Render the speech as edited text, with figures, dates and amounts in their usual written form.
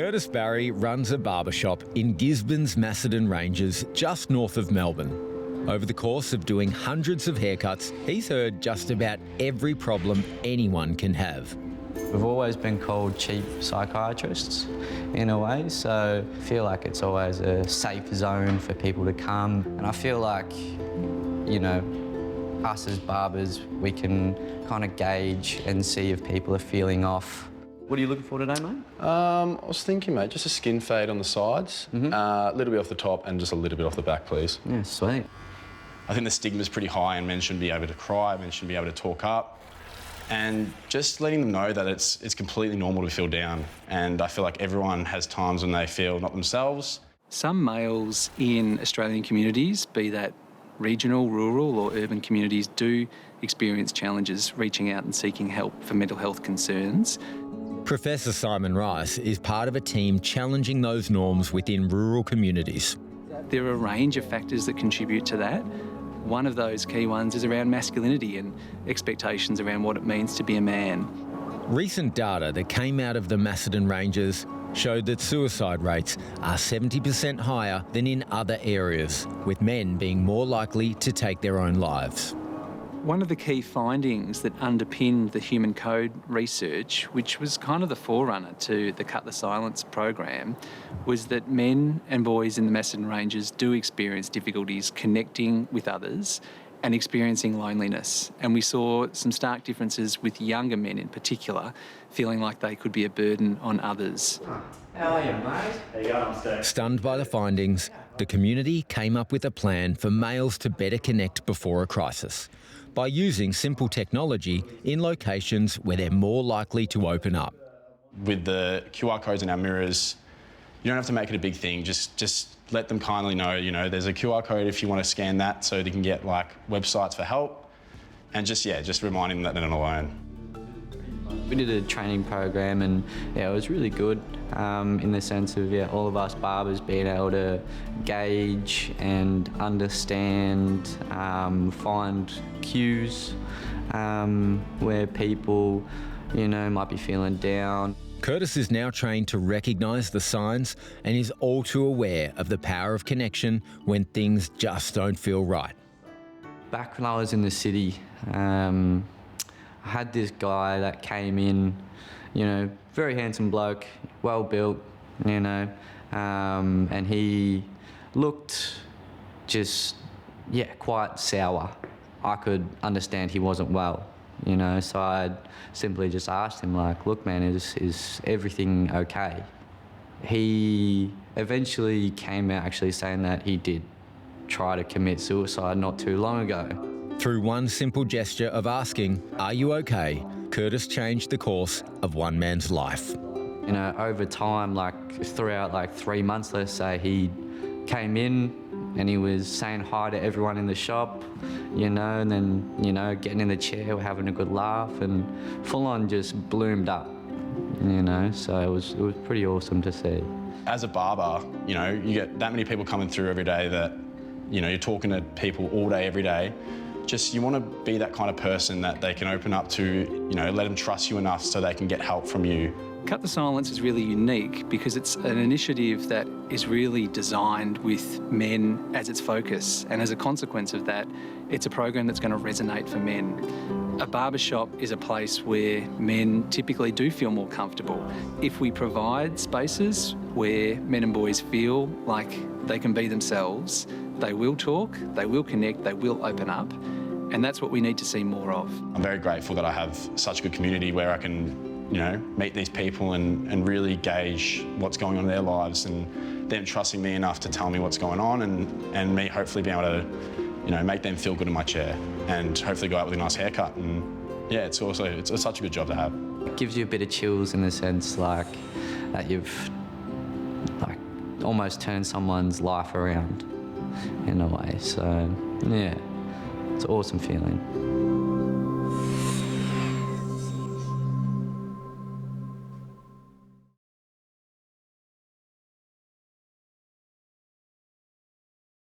Kurtis Barry runs a barbershop in Gisborne's Macedon Ranges, just north of Melbourne. Over the course of doing hundreds of haircuts, he's heard just about every problem anyone can have. We've always been called cheap psychiatrists in a way, so I feel like it's always a safe zone for people to come. And I feel like, you know, us as barbers, we can kind of gauge and see if people are feeling off. What are you looking for today, mate? I was thinking, mate, just a skin fade on the sides, a little bit off the top and just a little bit off the back, please. Yeah, sweet. I think the stigma's pretty high and men shouldn't be able to cry, men shouldn't be able to talk up. And just letting them know that it's completely normal to feel down. And I feel like everyone has times when they feel not themselves. Some males in Australian communities, be that regional, rural or urban communities, do experience challenges reaching out and seeking help for mental health concerns. Professor Simon Rice is part of a team challenging those norms within rural communities. There are a range of factors that contribute to that. One of those key ones is around masculinity and expectations around what it means to be a man. Recent data that came out of the Macedon Ranges showed that suicide rates are 70% higher than in other areas, with men being more likely to take their own lives. One of the key findings that underpinned the Human Code research, which was kind of the forerunner to the Cut the Silence program, was that men and boys in the Macedon Ranges do experience difficulties connecting with others and experiencing loneliness. And we saw some stark differences with younger men in particular, feeling like they could be a burden on others. How are you, mate? There you go, I'm Stunned by the findings, the community came up with a plan for males to better connect before a crisis by using simple technology in locations where they're more likely to open up. With the QR codes in our mirrors, you don't have to make it a big thing. Just let them kindly know, you know, there's a QR code if you want to scan that so they can get like websites for help. And just reminding them that they're not alone. We did a training program and it was really good in the sense of all of us barbers being able to gauge and understand, find cues where people, might be feeling down. Kurtis is now trained to recognise the signs and is all too aware of the power of connection when things just don't feel right. Back when I was in the city, I had this guy that came in, very handsome bloke, well built, and he looked just, quite sour. I could understand he wasn't well, so I simply just asked him, like, look, man, is everything okay? He eventually came out actually saying that he did try to commit suicide not too long ago. Through one simple gesture of asking, "Are you okay?" Kurtis changed the course of one man's life. Over time, throughout 3 months, let's say, he came in and he was saying hi to everyone in the shop, and then, getting in the chair, we're having a good laugh, and full on just bloomed up, so it was pretty awesome to see. As a barber, you get that many people coming through every day that, you're talking to people all day, every day. Just, you want to be that kind of person that they can open up to, let them trust you enough so they can get help from you. Cut the Silence is really unique because it's an initiative that is really designed with men as its focus, and as a consequence of that, it's a program that's going to resonate for men. A barbershop is a place where men typically do feel more comfortable. If we provide spaces where men and boys feel like they can be themselves, they will talk, they will connect, they will open up, and that's what we need to see more of. I'm very grateful that I have such a good community where I can, meet these people and really gauge what's going on in their lives, and them trusting me enough to tell me what's going on, and me hopefully being able to, make them feel good in my chair and hopefully go out with a nice haircut. And it's such a good job to have. It gives you a bit of chills in the sense that you've almost turned someone's life around in a way. So it's an awesome feeling.